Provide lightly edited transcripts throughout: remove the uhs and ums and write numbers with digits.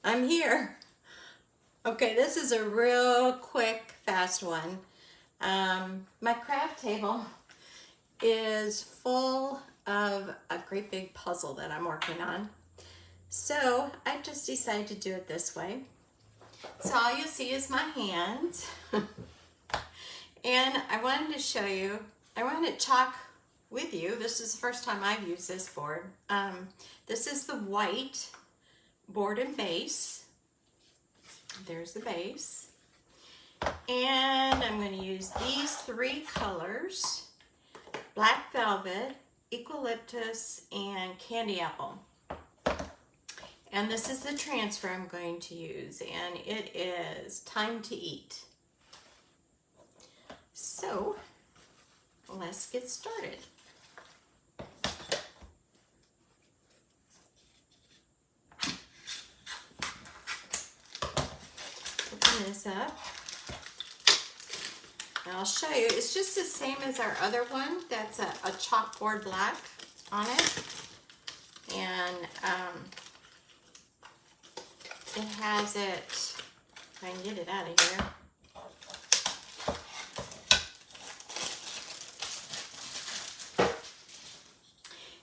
I'm here. Okay, this is a real quick, fast one. My craft table is full of a great big puzzle that I'm working on. So I just decided to do it this way. So all you'll see is my hands. And I wanted to show you, I wanted to chalk with you. This is the first time I've used this board. This is the white board and base. There's the base. And I'm going to use these three colors: Black Velvet, Eucalyptus, and Candy Apple. And this is the transfer I'm going to use, and it is Time to Eat. So let's get started. Open this up. And I'll show you. It's just the same as our other one. That's a chalkboard black on it. And it has it, if I can get it out of here.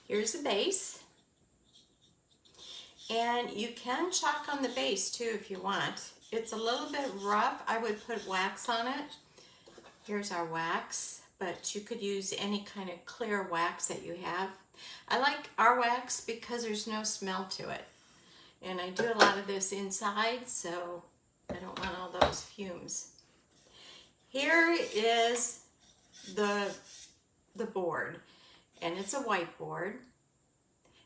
Here's the base. And you can chalk on the base too if you want. It's a little bit rough. I would put wax on it. Here's our wax, but you could use any kind of clear wax that you have. I like our wax because there's no smell to it. And I do a lot of this inside, so I don't want all those fumes. Here is the board, and it's a whiteboard,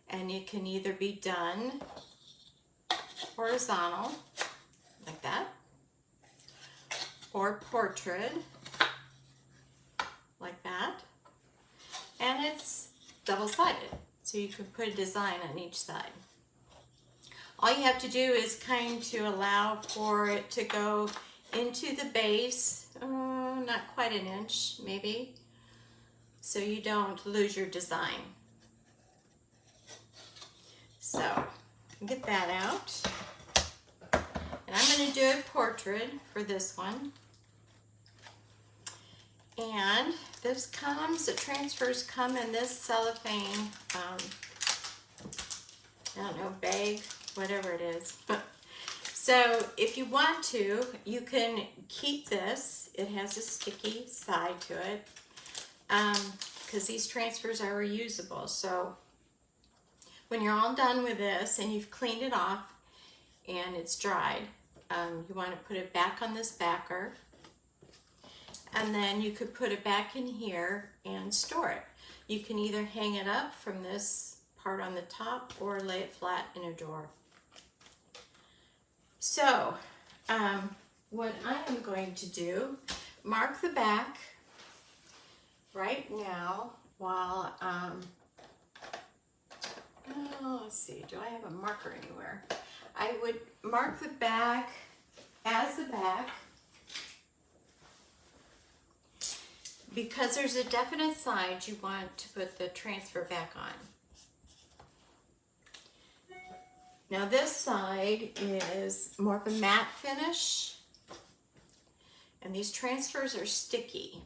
and it can either be done horizontal, like that, or portrait, like that, and it's double-sided, so you can put a design on each side. All you have to do is kind to allow for it to go into the base, not quite an inch, maybe, so you don't lose your design. So, get that out. And I'm going to do a portrait for this one. And this comes, the transfers come in this cellophane, I don't know, bag, whatever it is. So if you want to, you can keep this. It has a sticky side to it because these transfers are reusable. So when you're all done with this and you've cleaned it off and it's dried, you want to put it back on this backer. And then you could put it back in here and store it. You can either hang it up from this part on the top or lay it flat in a drawer. So, what I am going to do, mark the back right now while, let's see, do I have a marker anywhere? I would mark the back as the back, because there's a definite side you want to put the transfer back on. Now this side is more of a matte finish, and these transfers are sticky.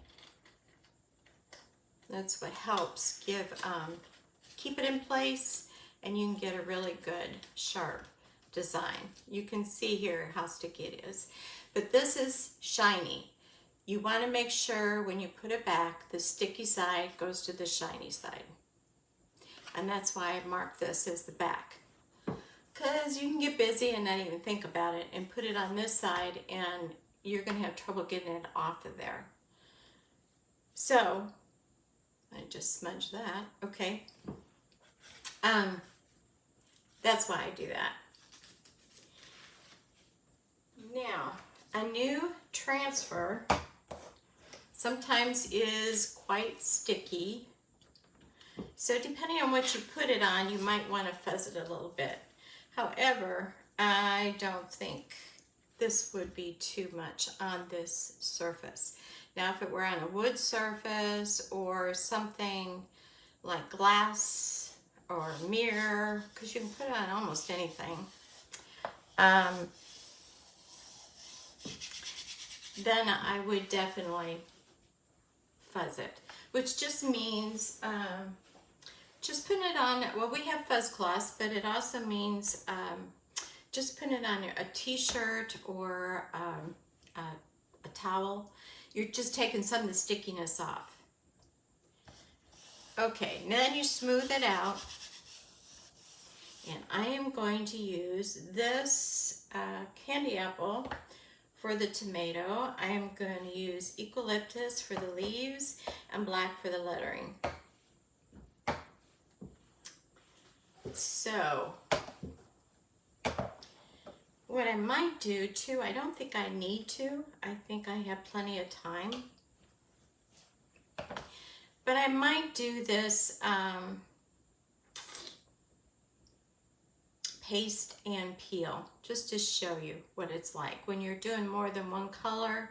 That's what helps give, keep it in place, and you can get a really good, sharp design. You can see here how sticky it is, but this is shiny. You want to make sure when you put it back, the sticky side goes to the shiny side. And that's why I marked this as the back. Because you can get busy and not even think about it and put it on this side and you're going to have trouble getting it off of there. So, I just smudge that. Okay. That's why I do that. Now, a new transfer sometimes is quite sticky. So depending on what you put it on, you might want to fuzz it a little bit. However, I don't think this would be too much on this surface. Now, if it were on a wood surface or something like glass or a mirror, because you can put it on almost anything, then I would definitely fuzz it, which just means just putting it on, well, we have fuzz cloths, but it also means just putting it on a t-shirt or a towel. You're just taking some of the stickiness off. Okay, then you smooth it out. And I am going to use this candy apple for the tomato. I am going to use eucalyptus for the leaves and black for the lettering. So, what I might do too, I don't think I need to. I think I have plenty of time. But I might do this paste and peel just to show you what it's like when you're doing more than one color.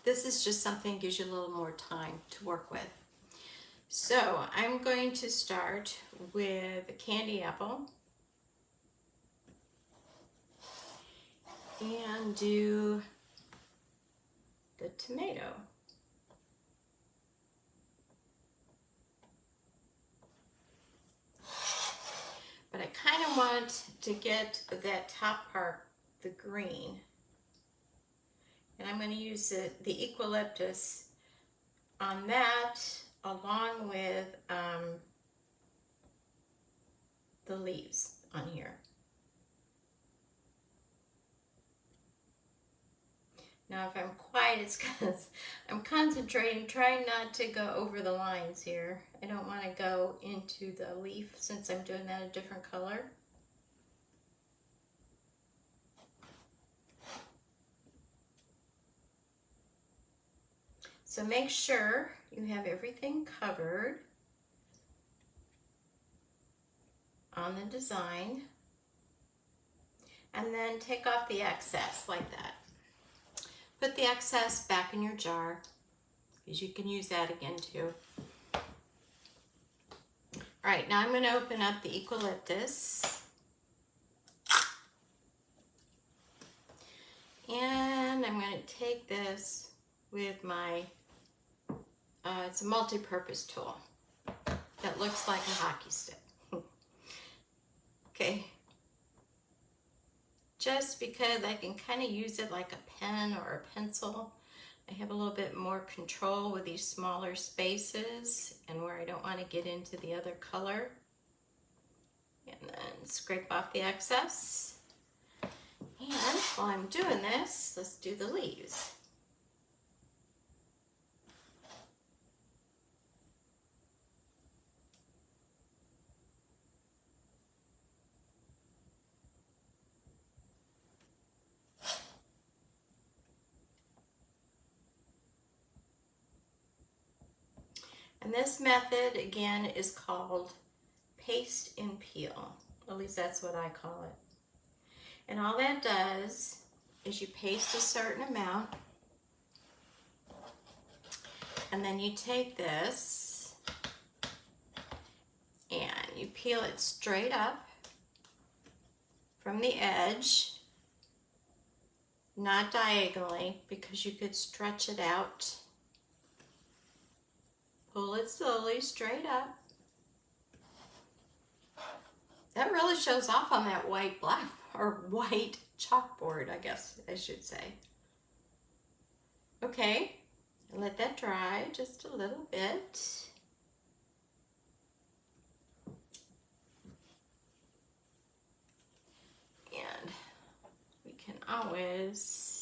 This is just something that gives you a little more time to work with. So I'm going to start with a candy apple and do the tomato. But I kind of want to get that top part, the green. And I'm going to use the eucalyptus on that along with the leaves on here. Now if I'm quiet, it's because I'm concentrating, trying not to go over the lines here. I don't want to go into the leaf since I'm doing that a different color. So make sure you have everything covered on the design. And then take off the excess like that. Put the excess back in your jar, because you can use that again too. All right, now I'm going to open up the eucalyptus. And I'm going to take this with my, it's a multi-purpose tool that looks like a hockey stick. Okay. Just because I can kind of use it like a pen or a pencil. I have a little bit more control with these smaller spaces and where I don't want to get into the other color. And then scrape off the excess. And while I'm doing this, let's do the leaves. And this method, again, is called paste and peel. At least that's what I call it. And all that does is you paste a certain amount, and then you take this and you peel it straight up from the edge, not diagonally, because you could stretch it out. Pull it slowly straight up. That really shows off on that white chalkboard, I guess I should say. Okay, let that dry just a little bit. And we can always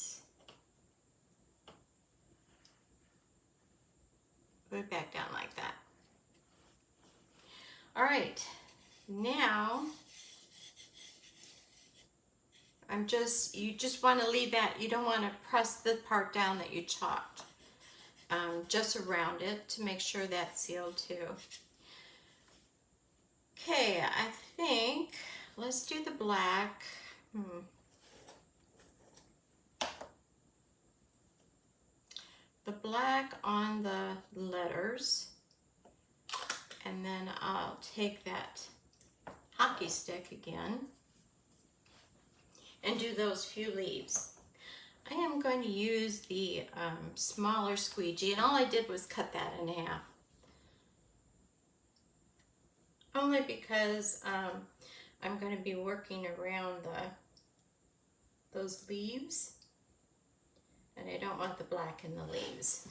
put it back down like that. All right, now you just want to leave that, you don't want to press the part down that you chopped. Just around it to make sure that's sealed too. Okay, I think, let's do the black. The black on the letters, and then I'll take that hockey stick again and do those few leaves. I am going to use the smaller squeegee, and all I did was cut that in half. Only because I'm going to be working around those leaves, and I don't want the black in the leaves.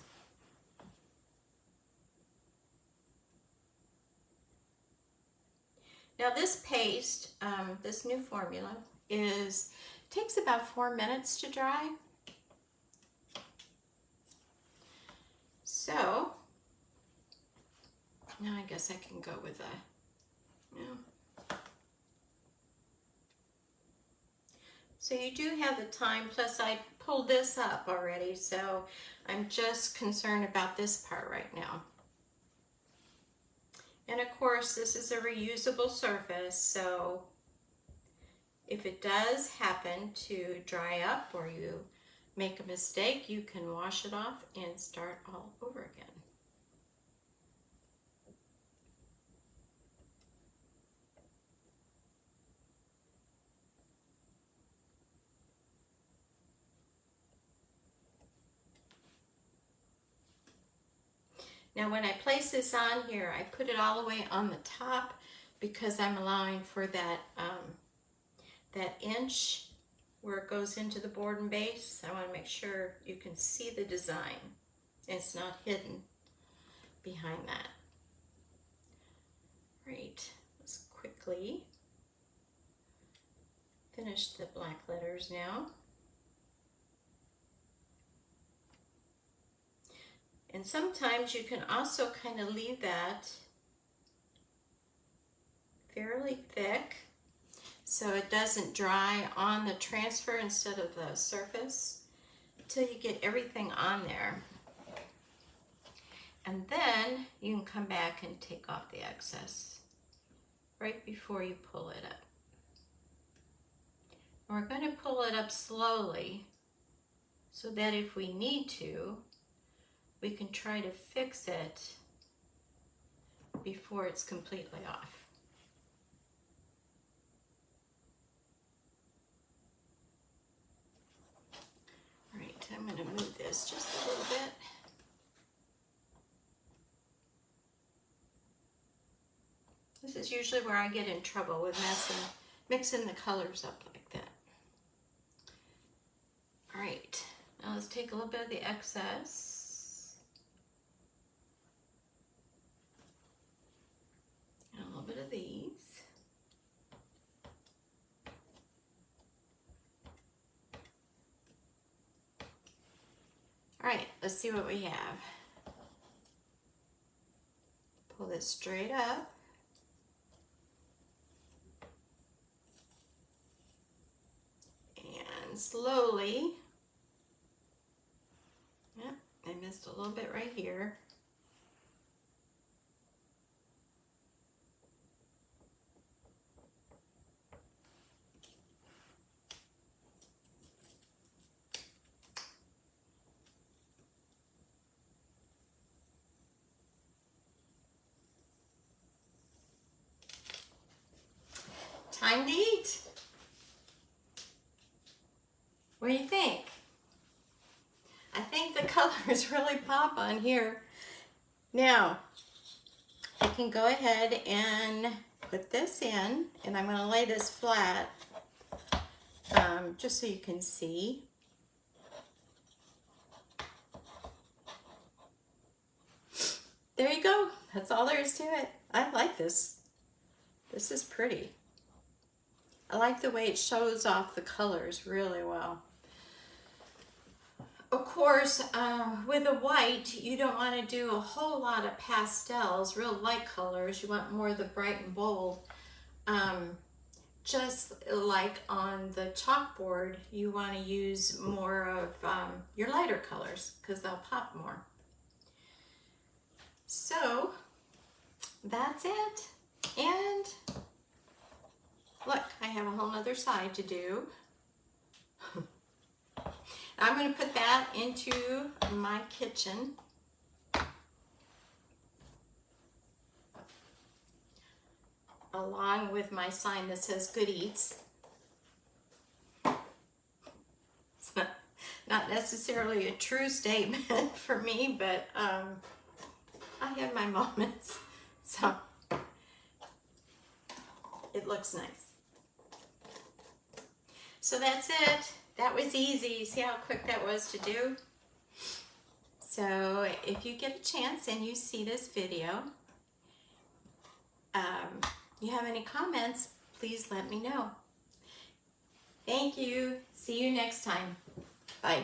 Now this paste, this new formula, takes about 4 minutes to dry. So now I guess I can go with So you do have the time, plus I pulled this up already, so I'm just concerned about this part right now. And of course, this is a reusable surface, so if it does happen to dry up or you make a mistake, you can wash it off and start all over again. Now when I place this on here, I put it all the way on the top because I'm allowing for that, that inch where it goes into the board and base. I want to make sure you can see the design and it's not hidden behind that. Right, let's quickly finish the black letters now. And sometimes you can also kind of leave that fairly thick so it doesn't dry on the transfer instead of the surface until you get everything on there. And then you can come back and take off the excess right before you pull it up. And we're going to pull it up slowly so that if we need to, we can try to fix it before it's completely off. All right, I'm going to move this just a little bit. This is usually where I get in trouble with mixing the colors up like that. All right, now let's take a little bit of the excess. And a little bit of these. All right, let's see what we have. Pull this straight up. And slowly, yep, I missed a little bit right here. Time to eat. What do you think? I think the colors really pop on here. Now, I can go ahead and put this in, and I'm going to lay this flat just so you can see. There you go. That's all there is to it. I like this. This is pretty. I like the way it shows off the colors really well. Of course, with a white, you don't want to do a whole lot of pastels, real light colors. You want more of the bright and bold. Just like on the chalkboard, you want to use more of your lighter colors because they'll pop more. So that's it. And look, I have a whole nother side to do. I'm going to put that into my kitchen. Along with my sign that says Good Eats. not necessarily a true statement for me, but I have my moments. So it looks nice. So that's it. That was easy. See how quick that was to do? So if you get a chance and you see this video, you have any comments, please let me know. Thank you. See you next time. Bye.